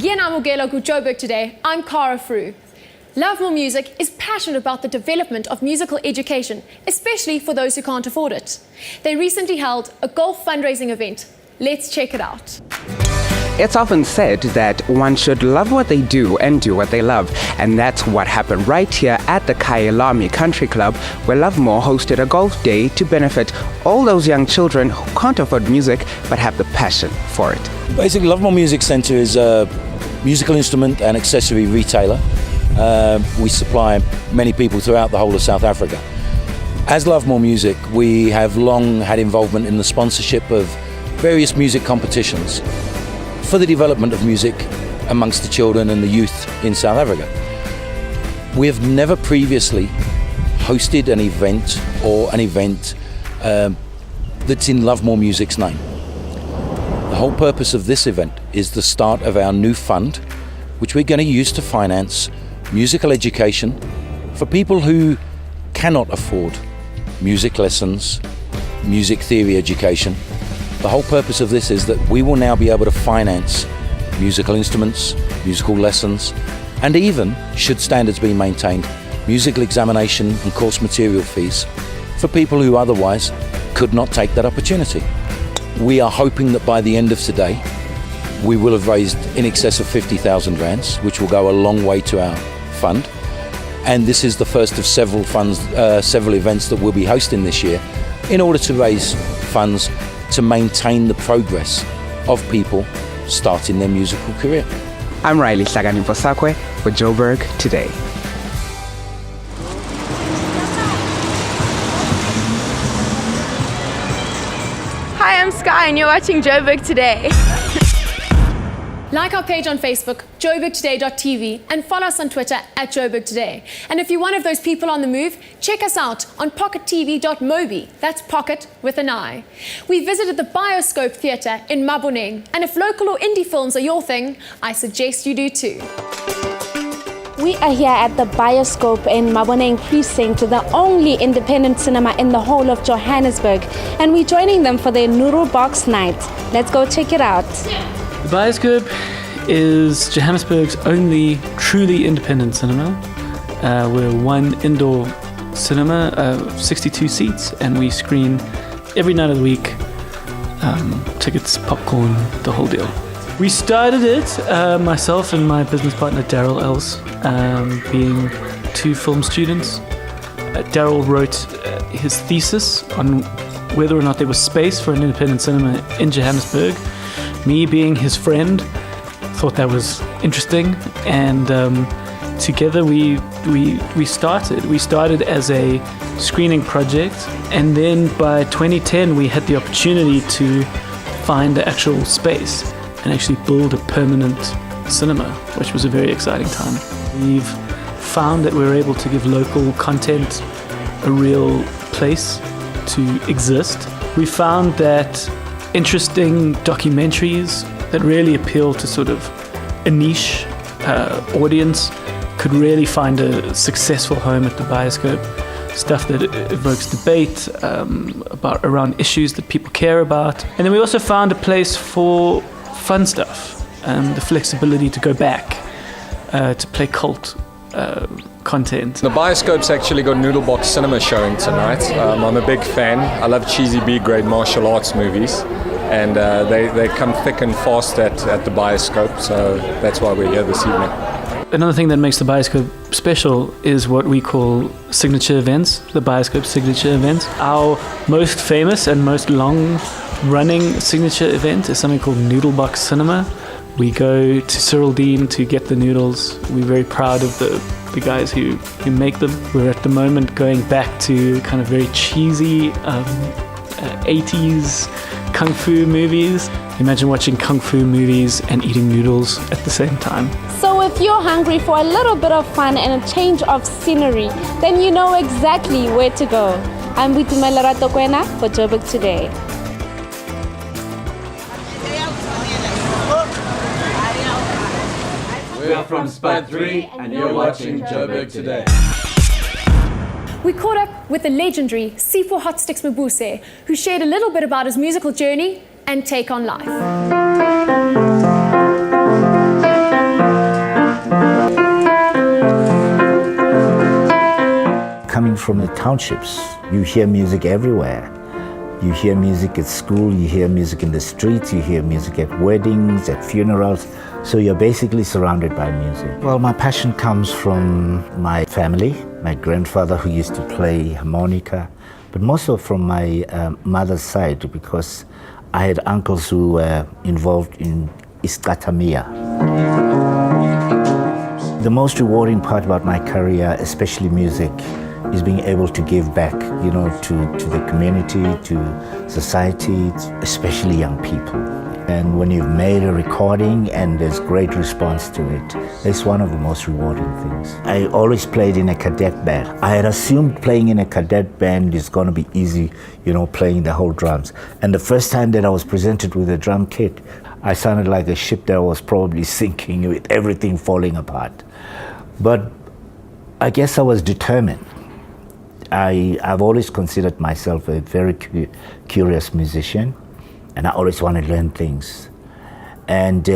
Ngiyanamukela kuJoburg today. I'm Cara Frew. Love More Music is passionate about the development of musical education, especially for those who can't afford it. They recently held a golf fundraising event. Let's check it out. It's often said that one should love what they do and do what they love. And that's what happened right here at the Kyalami Country Club, where Love More hosted a golf day to benefit all those young children who can't afford music but have the passion for it. Basically, Love More Music Centre is a musical instrument and accessory retailer. We supply many people throughout the whole of South Africa. As Love More Music, we have long had involvement in the sponsorship of various music competitions for the development of music amongst the children and the youth in South Africa. We have never previously hosted an event that's in Love More Music's name. The whole purpose of this event is the start of our new fund, which we're going to use to finance musical education for people who cannot afford music lessons, music theory education. The whole purpose of this is that we will now be able to finance musical instruments, musical lessons, and even, should standards be maintained, musical examination and course material fees for people who otherwise could not take that opportunity. We are hoping that by the end of today, we will have raised in excess of 50,000 rands, which will go a long way to our fund. And this is the first of several events that we'll be hosting this year in order to raise funds to maintain the progress of people starting their musical career. I'm Riley Saganimposakwe for Joburg Today. Hi, I'm Sky and you're watching Joburg Today. Like our page on Facebook, joburgtoday.tv, and follow us on Twitter at Joburg Today. And if you're one of those people on the move, check us out on pockettv.mobi. That's pocket with an I. We visited the Bioscope Theatre in Maboneng, and if local or indie films are your thing, I suggest you do too. We are here at the Bioscope in Maboneng Precinct, the only independent cinema in the whole of Johannesburg, and we're joining them for their Noodle Box night. Let's go check it out. The Bioscope is Johannesburg's only truly independent cinema. We're one indoor cinema, 62 seats, and we screen every night of the week. Tickets, popcorn, the whole deal. We started it, myself and my business partner Daryl Els, being two film students. Daryl wrote his thesis on whether or not there was space for an independent cinema in Johannesburg. Me, being his friend, thought that was interesting, and together we started. We started as a screening project, and then by 2010 we had the opportunity to find the actual space and actually build a permanent cinema, which was a very exciting time. We've found that we're able to give local content a real place to exist. We found that interesting documentaries that really appeal to sort of a niche audience could really find a successful home at the Bioscope. Stuff that evokes debate around issues that people care about. And then we also found a place for fun stuff and the flexibility to go back to play cult content. The Bioscope's actually got Noodle Box Cinema showing tonight. I'm a big fan. I love cheesy B-grade martial arts movies, and they come thick and fast at the Bioscope, so that's why we're here this evening. Another thing that makes the Bioscope special is what we call signature events, the Bioscope signature events. Our most famous and most long-running signature event is something called Noodle Box Cinema. We go to Cyril Dean to get the noodles. We're very proud of the guys who make them. We're at the moment going back to kind of very cheesy 80s kung fu movies. Imagine watching kung fu movies and eating noodles at the same time. So if you're hungry for a little bit of fun and a change of scenery, then you know exactly where to go. I'm Bitumela Ratokwena for Joburg Today. We are from Spot 3 and you're watching Joburg Today. We caught up with the legendary Sipho Hotsticks Mabuse, who shared a little bit about his musical journey and take on life. coming from the townships. You hear music everywhere. You hear music at school, you hear music in the streets, you hear music at weddings, at funerals. So you're basically surrounded by music. Well, my passion comes from my family, my grandfather who used to play harmonica, but mostly from my mother's side, because I had uncles who were involved in Iskatamia. The most rewarding part about my career, especially music, is being able to give back, to the community, to society, especially young people. And when you've made a recording and there's great response to it, it's one of the most rewarding things. I always played in a cadet band. I had assumed playing in a cadet band is going to be easy, playing the whole drums. And the first time that I was presented with a drum kit, I sounded like a ship that was probably sinking with everything falling apart. But I guess I was determined. I've always considered myself a very curious musician, and I always want to learn things. And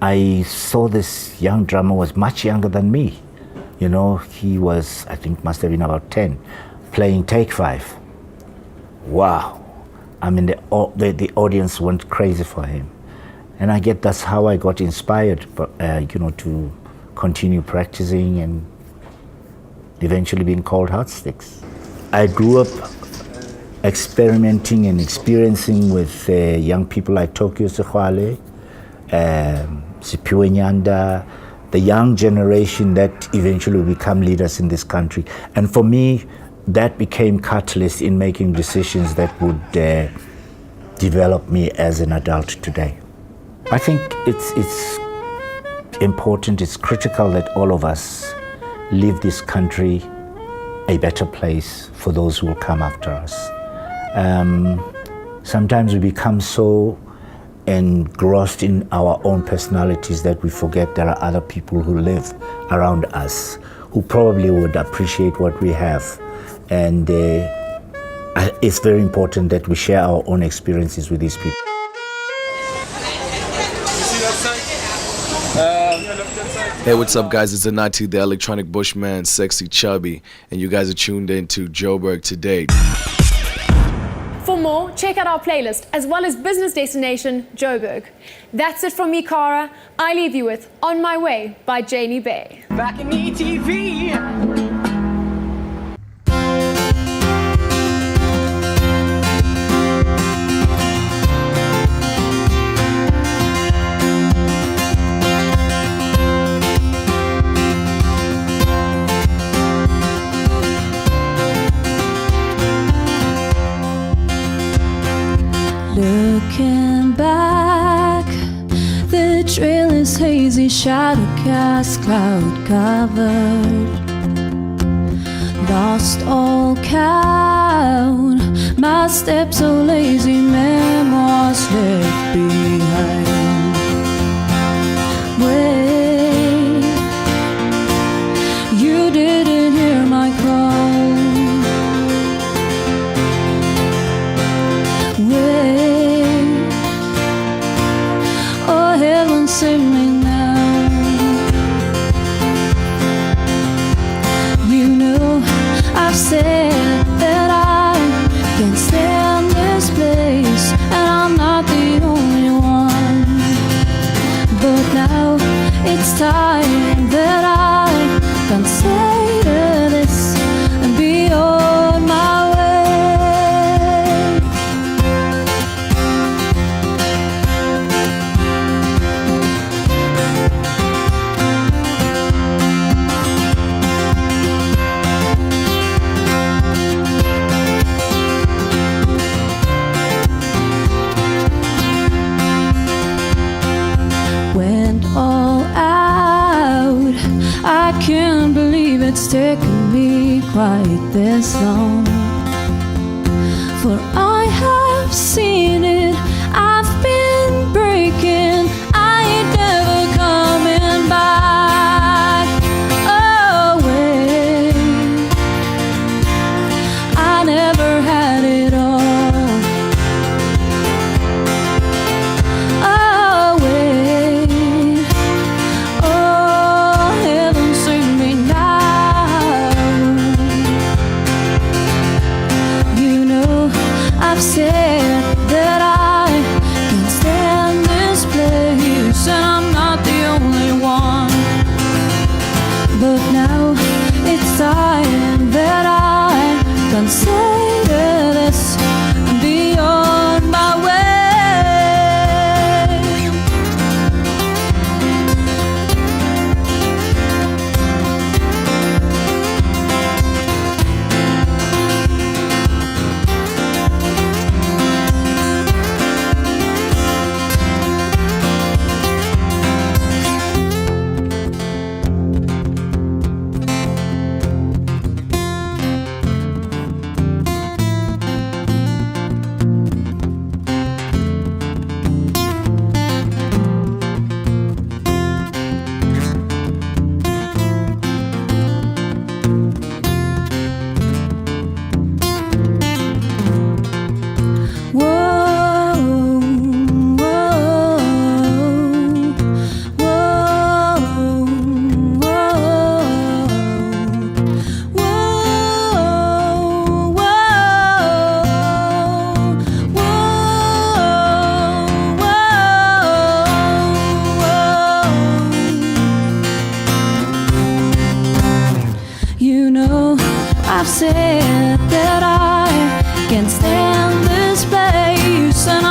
I saw this young drummer was much younger than me. He was, I think, must have been about 10, playing Take 5. Wow. I mean, the audience went crazy for him. And I guess that's how I got inspired, to continue practicing and eventually being called Hot Sticks. I grew up experimenting and experiencing with young people like Tokyo Sexwale, Siphiwe Nyanda, the young generation that eventually will become leaders in this country. And for me, that became catalyst in making decisions that would develop me as an adult today. I think it's important, it's critical that all of us leave this country a better place for those who will come after us. Sometimes we become so engrossed in our own personalities that we forget there are other people who live around us who probably would appreciate what we have. And it's very important that we share our own experiences with these people. Hey, what's up, guys? It's Anati, the electronic bushman, sexy chubby, and you guys are tuned in to Joburg Today. For more, check out our playlist as well as business destination Joburg. That's it from me, Cara. I leave you with On My Way by Janie Bay. Back in ETV. Looking back, the trail is hazy, shadow cast, cloud covered. Lost all count, my steps so lazy, memoirs left behind. Wait, you didn't hear my call. Save me now. You know I've said that I can't stand this place, and I'm not the only one. But now it's time that I consider this and be on my way. I can't believe it's taken me quite this long. For I have seen it, I've been breaking, I ain't never coming back. Oh, wait, I never had it all. Oh, wait, oh, heaven save me now. now it's time that I consider this and be on my way. You know, I've said that I can't stand this place, and